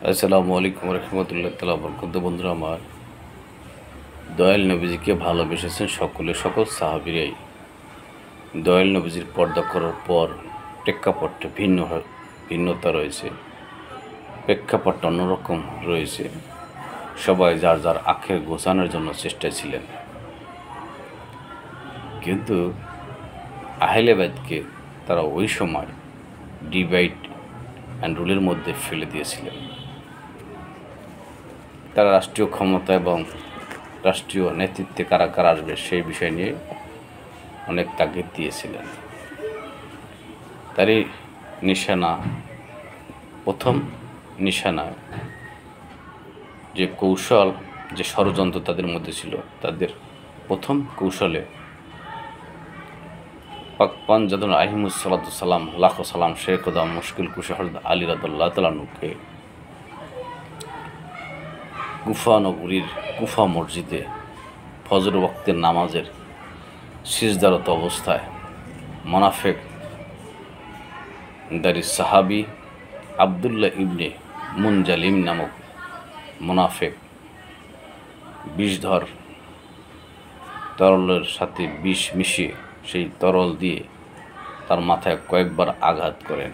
আসসালামু আলাইকুম রহমতুল্লাহ তাআলা বরকাতুহু। বন্ধুরা আমার, দয়াল নবীজিকে ভালোবেসেছেন সকলে, সকল সাহাবীরাই। দয়াল নবীজির পর্দা করার পর প্রেক্ষাপটটা ভিন্নতা রয়েছে, প্রেক্ষাপটটা অন্যরকম রয়েছে। সবাই যার যার আখের গোছানোর জন্য চেষ্টায় ছিলেন, কিন্তু আহলে বাইতকে তারা ওই সময় ডিভাইড অ্যান্ড রুলের মধ্যে ফেলে দিয়েছিলেন। তারা রাষ্ট্রীয় ক্ষমতা এবং রাষ্ট্রীয় নেতৃত্বে কারা কারা আসবে সেই বিষয় নিয়ে অনেক তাগিদ দিয়েছিলেন। তারই নিশানা, প্রথম নিশানায় যে কৌশল, যে ষড়যন্ত্র তাদের মধ্যে ছিল, তাদের প্রথম কৌশলে পাক পাঞ্জাদুল আহিমুসালাম লাখো সালাম শেখ খোদা মুশকিল কুশা হযরত আলী রাদিয়াল্লাহু তাআলা আনহুকে কুফা নগরীর কুফা মসজিদে ফজর ওয়াক্তের নামাজের সিজদারত অবস্থায় মুনাফিক দারি সাহাবী আবদুল্লাহ ইবনে মুনজালিম নামক মুনাফিক বিষধর তরলের সাথে বিষ মিশিয়ে সেই তরল দিয়ে তার মাথায় কয়েকবার আঘাত করেন।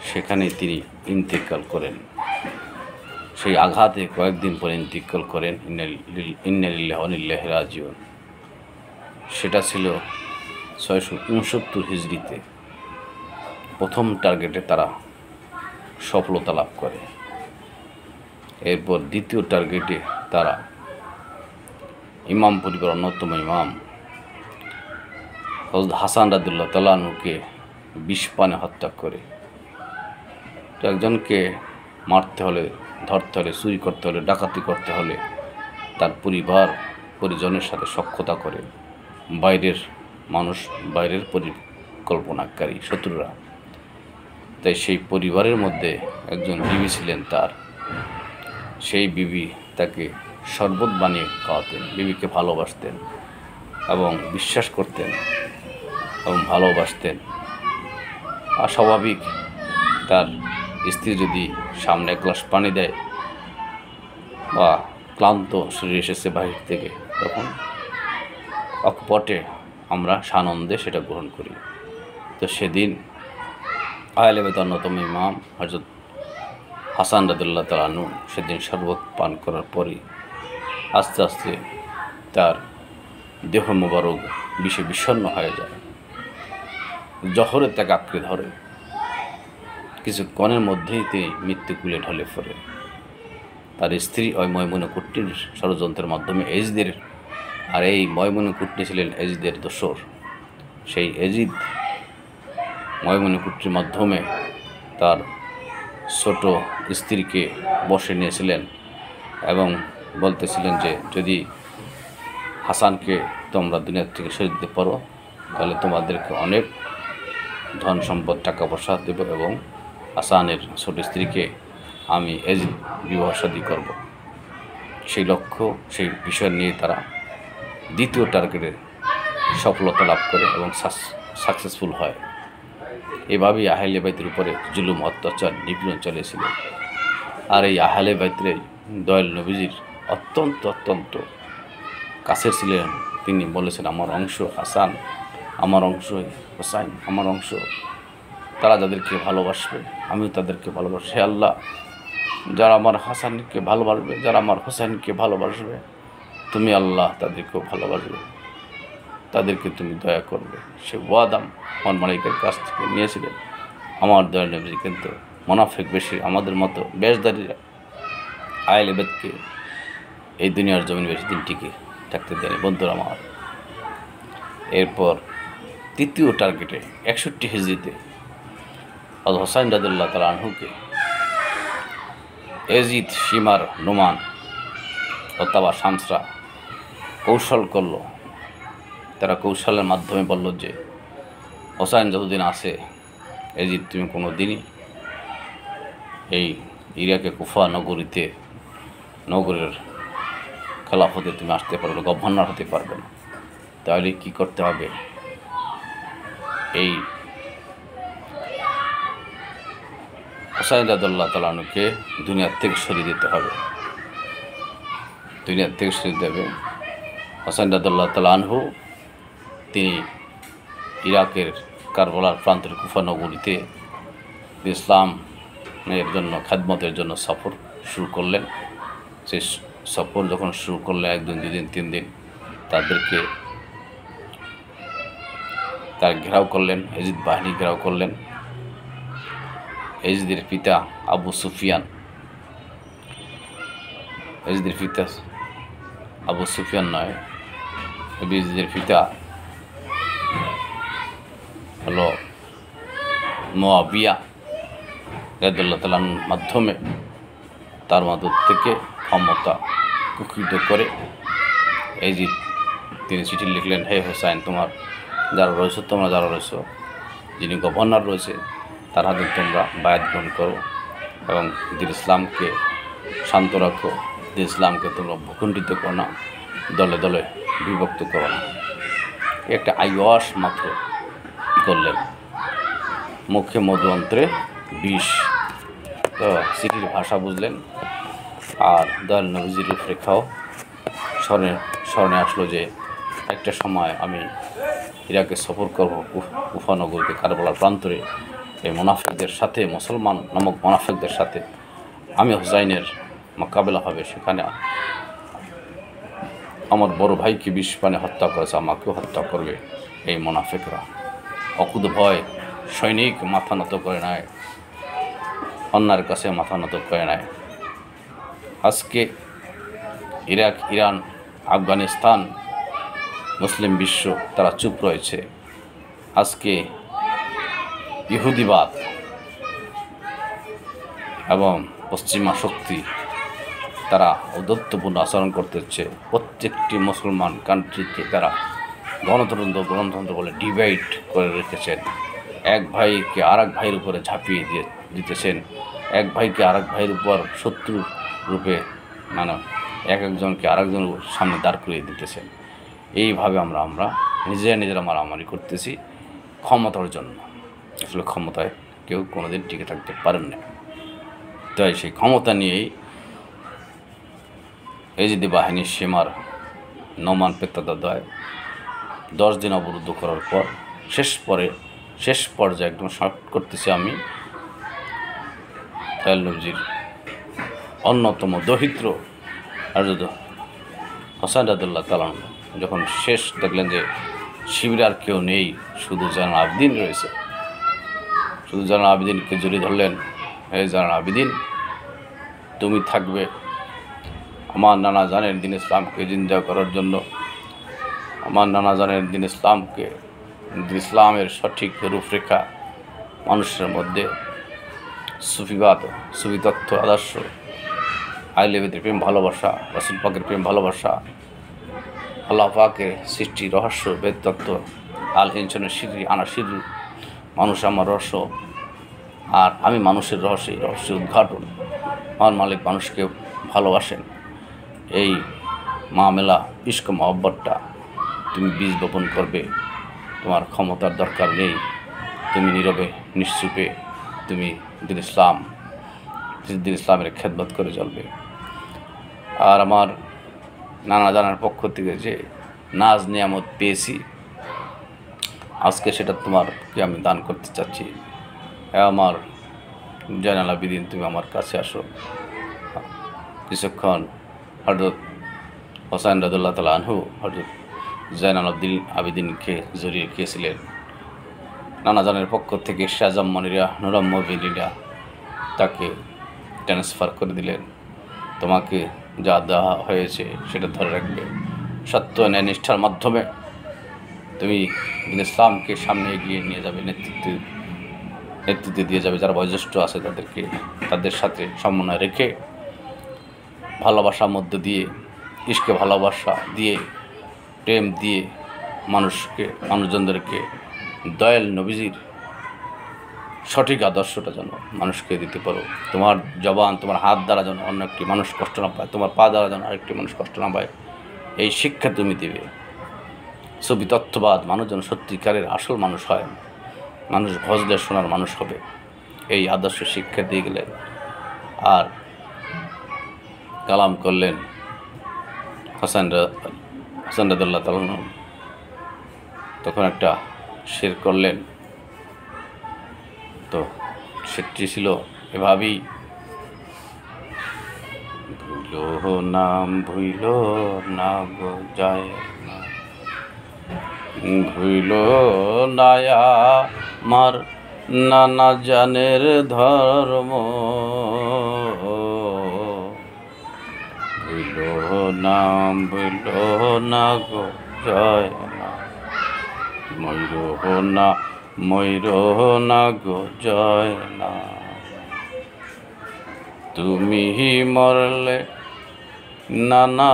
সেখানেই তিনি ইন্তেকাল করেন। সেই আঘাতে কয়েকদিন পরে ইন্তেকাল করেন। ইন্না লিল্লাহি ওয়া ইন্না ইলাইহি রাজিউন। সেটা ছিল 669 হিজরিতে। প্রথম টার্গেটে তারা সফলতা লাভ করে। এরপর দ্বিতীয় টার্গেটে তারা ইমাম পরিবার অন্যতম ইমাম হযরত হাসান রাদিয়াল্লাহু তাআলা আনহুকে বিষপানে হত্যা করে। তো একজনকে মারতে হলে, ধরতে হলে, চুরি করতে হলে, ডাকাতি করতে হলে তার পরিজনের সাথে সখ্যতা করে বাইরের মানুষ, বাইরের পরিকল্পনাকারী শত্রুরা। তাই সেই পরিবারের মধ্যে একজন বিবি ছিলেন তার। সেই বিবি তাকে শরবত বানিয়ে খাওয়াতেন। বিবিকে ভালোবাসতেন এবং বিশ্বাস করতেন এবং ভালোবাসতেন। আর স্বাভাবিক, তার স্ত্রী যদি সামনে এক গ্লাস পানি দেয় বা ক্লান্ত শরীর এসেছে বাহির থেকে, তখন অকপটে আমরা সানন্দে সেটা গ্রহণ করি। তো সেদিন আহলে বাইতের অন্যতম ইমাম হযরত হাসান রাদিয়াল্লাহু তাআলা আনহু সেদিন শরবত পান করার পরই আস্তে আস্তে তার দেহ মোবারক বিষে বিষণ্ণ হয়ে যায়। জহরে তাকে আঁকড়ে ধরে। কিছুক্ষণের মধ্যেই তিনি মৃত্যুকুলে ঢলে পড়ে। তার স্ত্রী ওই ময়মুনাকুট্টির ষড়যন্ত্রের মাধ্যমে এজিদের, আর এই ময়মুনাকুট্টি ছিলেন এজিদের দোসর। সেই এজিদ ময়মুনাকুট্টির মাধ্যমে তার ছোট স্ত্রীকে বশে নিয়েছিলেন এবং বলতেছিলেন যে যদি হাসানকে তোমরা দুনিয়া থেকে সরিয়ে দিতে পারো তাহলে তোমাদেরকে অনেক ধন সম্পদ, টাকা পয়সা দেব এবং হাসানের ছোট স্ত্রীকে আমি এজিদ বিবাহ শাদী করব। সেই লক্ষ্য, সেই বিষয় নিয়ে তারা দ্বিতীয় টার্গেটে সফলতা লাভ করে এবং সাকসেসফুল হয়। এভাবেই আহলে বাইতের উপরে জুলুম, অত্যাচার, নিপীড়ন চলেছিল। আর এই আহলে বাইতে দয়াল নবীজির অত্যন্ত কাছের ছিলেন। তিনি বলেছেন, আমার অংশ হাসান, আমার অংশ হোসাইন, আমার অংশ। তারা যাদেরকে ভালোবাসবে আমিও তাদেরকে ভালোবাসি। হে আল্লাহ, যারা আমার হাসানকে ভালোবাসবে, যারা আমার হোসাইনকে ভালোবাসবে, তুমি আল্লাহ তাদেরকেও ভালোবাসবে, তাদেরকে তুমি দয়া করবে। সে ওয়াদাম আমার মালিকের কাছ থেকে নিয়েছিলেন। আমার দয়াল নবীজি কিন্তু মুনাফিক বেশি আমাদের মতো বেশধারীরা আহলে বাইতকে এই দুনিয়ার জমিন বেশি দিন টিকে থাকতে দেয়নি। বন্ধুরা আমার, এরপর তৃতীয় টার্গেটে 61 হিজরিতে হযরত হোসাইন রাদিয়াল্লাহু তাআলা আনহুকে এজিদ, শিমার, নোমান অথবা শামসরা কৌশল করল। তারা কৌশলের মাধ্যমে বলল যে হোসাইন যতদিন আছে, এজিদ তুমি কোনো দিনই এই ইরাকে কুফা নগরের খেলাফতে তুমি আসতে পারবে না, গভর্নর হতে পারবে না। তাহলে কী করতে হবে? এই হোসাইন রাদিয়াল্লাহু তাআলা আনহুকে দুনিয়ার থেকে সরিয়ে দিতে হবে, দুনিয়ার থেকে সরিয়ে দিতে হবে। হোসাইন রাদিয়াল্লাহু তাআলা আনহু তিনি ইরাকের কারবালার প্রান্তের কুফা নগরীতে ইসলামের জন্য খেদমতের জন্য সফর শুরু করলেন। সেই সফর যখন শুরু করলেন 1 দিন 2 দিন 3 দিন তাদেরকে তার ঘেরাও করলেন, এজিদ বাহিনী ঘেরাও করলেন। এজিদের পিতা আবু সুফিয়ান, এজিদের পিতা আবু সুফিয়ান নয়, এজিদের পিতা হলো মুআবিয়া রাদিয়াল্লাহু তাআলার মাধ্যমে তার মাদুর থেকে ক্ষমতা কুক্ষিগত করে এজিদ তিনি চিঠি লিখলেন, হে হোসাইন, তোমরা যারা রয়েছো, যিনি গভর্নর রয়েছে তার হাতে তোমরা বায়াত গ্রহণ করো এবং দিন ইসলামকে শান্ত রাখো, দিন ইসলামকে তোমরা ভূখণ্ডিত করো না, দলে দলে বিভক্ত করো না। একটা আইওয়াস মাত্র করলেন, মুখে মধু অন্তরে বিষ। তো চিঠির ভাষা বুঝলেন আর দয়াল নবীজির রূপরেখাও স্মরণে আসলো যে একটা সময় আমি ইরাকে সফর করব, কুফা নগরীতে কারবালার প্রান্তরে এই মুনাফিকদের সাথে, মুসলমান নামক মুনাফিকদের সাথে আমি হোসাইনের মোকাবেলা হবে। সেখানে আমার বড় ভাইকে বিষ পানে হত্যা করেছে, আমাকেও হত্যা করবে এই মুনাফিকরা। অকুত ভয় সৈনিক মাথা নত করে নেয়, অন্যার কাছে মাথা নত করে নেয়। আজকে ইরাক, ইরান, আফগানিস্তান, মুসলিম বিশ্ব তারা চুপ রয়েছে। আজকে ইহুদিবাদ এবং পশ্চিমা শক্তি তারা ঔদ্ধত্যপূর্ণ আচরণ করতেছে। প্রত্যেকটি মুসলমান কান্ট্রিকে তারা গণতন্ত্র বলে ডিভাইড করে রেখেছেন। এক ভাইকে আর এক ভাইয়ের উপরে ঝাঁপিয়ে দিতেছেন, এক ভাইকে আর এক ভাইয়ের উপর শত্রু রূপে একজনকে আরেকজনের সামনে দাঁড় করিয়ে দিতেছেন। এইভাবে আমরা নিজেরা মারামারি করতেছি ক্ষমতার জন্য। আসলে ক্ষমতায় কেউ কোনোদিন টিকে থাকতে পারেন না। তাই সেই ক্ষমতা নিয়েই এজিদি বাহিনীর সীমার নমান পেত্তাদায় 10 দিন অবরুদ্ধ করার পর শেষ পর্যায়ে একদম শর্ট করতেছি আমি, দয়াল নবীজির অন্যতম দরিদ্র হযরত হোসাইন রাদিয়াল্লাহু তাআলা যখন শেষ দেখলেন যে শিবিরে আর কেউ নেই, শুধু জালাল আবেদিন রয়েছে, শুধু জালাল আবেদিনকে জড়িয়ে ধরলেন, হে জালাল আবেদিন, তুমি থাকবে আমার নানা জানের দিন ইসলামকে জিন্দা করার জন্য, আমার নানা জানের দিন ইসলামের সঠিক রূপরেখা মানুষের মধ্যে সুফিবাদ, সুফি তত্ত্ব, আদর্শ, আহলে-বেদের প্রেম ভালোবাসা, রাসূল পাকের প্রেম ভালোবাসা, আল্লাহ পাকের সৃষ্টি রহস্য, বেদ তত্ত্ব, আল ইনসানের সিরি আনা সিরি, মানুষ আমার রহস্য আর আমি মানুষের রহস্য, এই রহস্য উদ্ঘাটন। আমার মালিক মানুষকে ভালোবাসেন। এই মামেলা ইশক মহব্বতটা তুমি বীজ বপন করবে। তোমার ক্ষমতার দরকার নেই, তুমি নীরবে নিশ্চুপে তুমি দিন ইসলামের খেদমত করে চলবে। আর আমার নানা জানার পক্ষ থেকে যে নাজ নিয়ামত পেয়েছি, আজকে সেটা তোমারকে আমি দান করতে চাচ্ছি। আমার জালাল আবেদিন, তুমি আমার কাছে আসো। কিছুক্ষণ হযরত হোসাইন রাদিয়াল্লাহু তাআলা আনহু হযরত জালাল আবেদিনকে জড়িয়ে রেখেছিলেন। নানা জানের পক্ষ থেকে শাহজাম মনিরা, নুরাম মবিনীরা তাকে ট্রান্সফার করে দিলেন। তোমাকে যা দেওয়া হয়েছে সেটা ধরে রাখবে, সত্য ন্যায় নিষ্ঠার মাধ্যমে তুমি দিন ইসলামকে সামনে এগিয়ে নিয়ে যাবে, নেতৃত্ব দিয়ে যাবে। যারা বয়োজ্যেষ্ঠ আছে তাদের সাথে সমন্বয় রেখে ভালোবাসার মধ্য দিয়ে, ইশকে ভালোবাসা দিয়ে, প্রেম দিয়ে মানুষজনদেরকে দয়াল নবীজির সঠিক আদর্শটা যেন মানুষকে দিতে পারো। তোমার জবান, তোমার হাত দ্বারা যেন অন্য একটি মানুষ কষ্ট না পায়, তোমার পা দ্বারা যেন আরেকটি মানুষ কষ্ট না পায়, এই শিক্ষা তুমি দেবে। সুফি তত্ত্ববাদ, মানুষ যেন সত্যিকারের আসল মানুষ হয়, মানুষ ভজলে শোনার মানুষ হবে। এই আদর্শ শিক্ষা দিয়ে গেলেন আর কালাম করলেন হাসান রাদিয়াল্লাহু তাআলা আনহু। তখন একটা শের করলেন, তো সেটি ছিল এভাবেই, ভুইল না গো যায় না, ভুইল না আমার নানা জানের ধর্ম, ভুইল না গো যায় না, ময়ূর না গো যায় না। তুমি মরলে নানা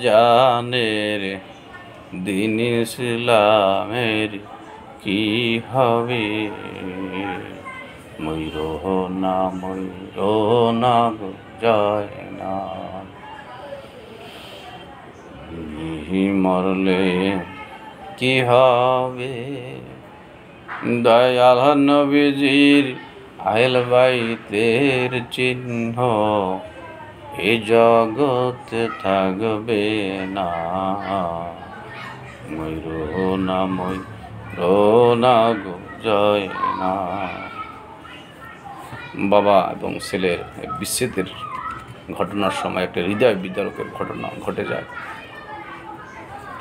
জানের দিন ইসলামের কি হবে, ময়ূর না গো যায় না, তুমি মরলে কি হবে। দয়াল নবীজির আহল বাইতের চিহ্ন এ জগতে থাকবে না, ময়ূর না গো যায় না। বাবা এবং ছেলের বিচ্ছেদের ঘটনার সময় একটা হৃদয় বিদারকের ঘটনা ঘটে যায়।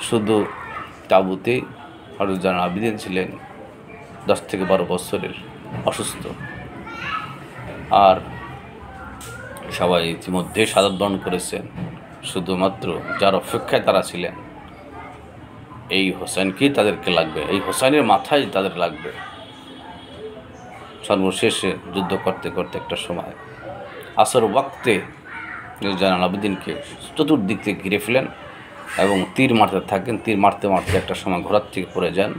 শুধু তাঁবুতে হযরত জায়নুল আবেদিন ছিলেন 10 থেকে 12 বছরের অসুস্থ, আর সবাই ইতিমধ্যে শাহাদাত বরণ করেছেন। শুধুমাত্র যার অপেক্ষায় তারা ছিলেন এই হোসেনকেই তাদেরকে লাগবে, এই হোসেনের মাথায় তাদের লাগবে। সর্বশেষে যুদ্ধ করতে করতে একটা সময় আসর ওয়াক্তে জায়নুল আবেদিনকে চতুর্দিক থেকে ঘিরে ফেলেন এবং তীর মারতে থাকেন। তীর মারতে মারতে একটা সময় ঘোড়ার থেকে পড়ে যান।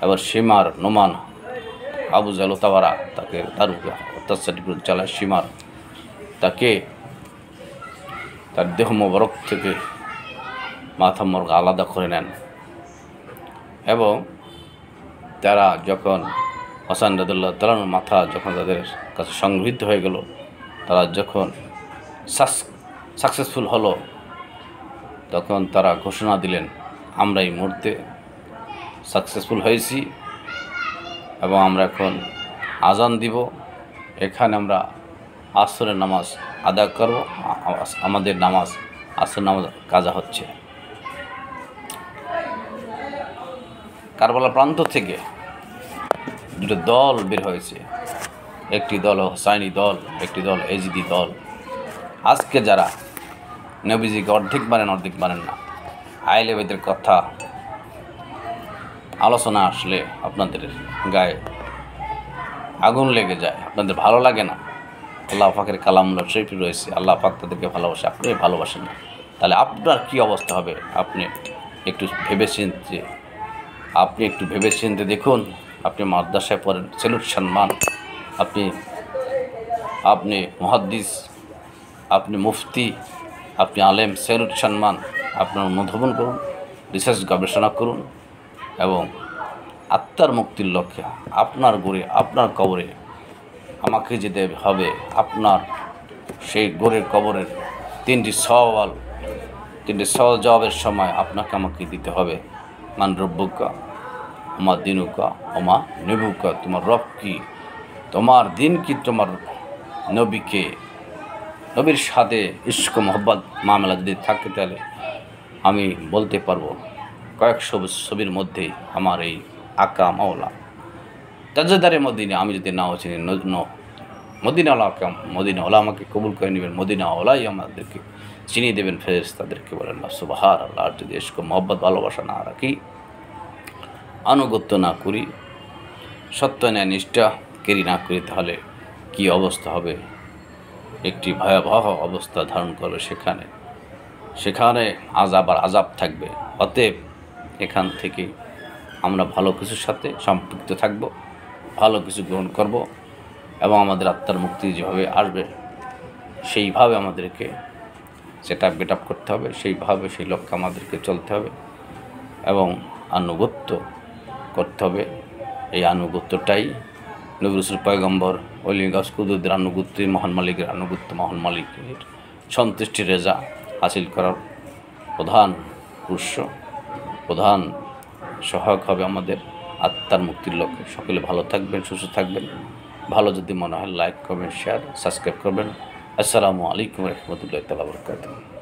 এবার সীমার নোমান আবু জাহল তাওয়ারা তাকে তার উপরে অত্যাচারী চালায়। সীমার তাকে তার দেহ মোবারক থেকে মাথা মর্গ আলাদা করে নেন এবং তারা যখন হাসান রাদিয়াল্লাহু তাআলা আনহুর মাথা যখন তাদের কাছে সংগৃহীত হয়ে গেল, তারা যখন সাকসেসফুল হলো, তখন তারা ঘোষণা দিলেন, আমরা এই মুহূর্তে সাকসেসফুল হয়েছি এবং আমরা এখন আজান দিব, এখানে আমরা আসরের নামাজ আদায় করব। আমাদের নামাজ আসর নামাজ কাজা হচ্ছে। কারবালা প্রান্ত থেকে দুটো দল বের হয়েছে, একটি দল হোসাইনি দল, একটি দল এজিদি দল। আজকে যারা নবীজিকে অর্ধেক মানেন না, আহলে বাইতের কথা আলোচনা আসলে আপনাদের গায়ে আগুন লেগে যায়, আপনাদের ভালো লাগে না। আল্লাহ পাকের কালামুল্লাহ শরীফ রয়েছে, আল্লাহ পাক তাদেরকে ভালোবাসে, আপনি ভালোবাসেন না, তাহলে আপনার কি অবস্থা হবে? আপনি একটু ভেবেচিন্তে দেখুন। আপনি মাদ্রাসায় পড়েন, সেলুট সম্মান, আপনি মুহাদ্দিস, আপনি মুফতি, আপনি আলেম, সেলুট সম্মান। আপনার অনুধাবন করুন, রিসার্চ গবেষণা করুন এবং আত্মার মুক্তির লক্ষ্যে আপনার গড়ে আপনার কবরে আমাকে যেতে হবে। আপনার সেই গড়ের কবরের তিনটি সওয়াল জবাবের সময় আপনাকে আমাকে দিতে হবে। মান রব্বুকা, আমার দিনুকা, আমার নেবুকা, তোমার রব কি, তোমার দিন কি, তোমার নবীকে, নবীর সাথে ইশক মোহব্বত মামলা যদি থাকে, তাহলে আমি বলতে পারবো কয়েকশো ছবির মধ্যেই আমার এই আকা মাওলা তাজদারে মদিনা আমি যদি নাও চিনি, মদিনাওয়ালা আমাকে কবুল করে নেবেন, মদিনাওয়ালাই আমাদেরকে চিনিয়ে দেবেন, ফেরেশতাদেরকে বলেন না সুবহানাল্লাহ। আর যদি ইশক মোহব্বত ভালোবাসা না রাখি, আনুগত্য না করি, সত্য ন্যায় নিষ্ঠা কেরি না করি, তাহলে কি অবস্থা হবে? একটি ভয়াবহ অবস্থা ধারণ করবে। সেখানে আজাব থাকবে। অতএব এখান থেকে আমরা ভালো কিছুর সাথে সম্পৃক্ত থাকব, ভালো কিছু গ্রহণ করব এবং আমাদের আত্মার মুক্তি যেভাবে আসবে সেইভাবে আমাদেরকে সেটা বেটআপ করতে হবে, সেইভাবে সেই লক্ষ্যে আমাদেরকে চলতে হবে এবং আনুগত্য করতে হবে। এই আনুগত্যটাই নবী রাসূল পয়গম্বর ওলি গাউস কুতুবদের আনুগত্যে মহান মালিকের আনুগত্য, মহান মালিকের সন্তুষ্টি রেজা হাসিল করার প্রধান উৎস, প্রধান সহায়ক হবে আমাদের আত্মার মুক্তির লক্ষ্যে। সকলে ভালো থাকবেন, সুস্থ থাকবেন। ভালো যদি মনে হয় লাইক, কমেন্ট, শেয়ার, সাবস্ক্রাইব করবেন। আসসালামু আলাইকুম রহমতুল্লাহি তাআলা ওয়া বারাকাতুহু।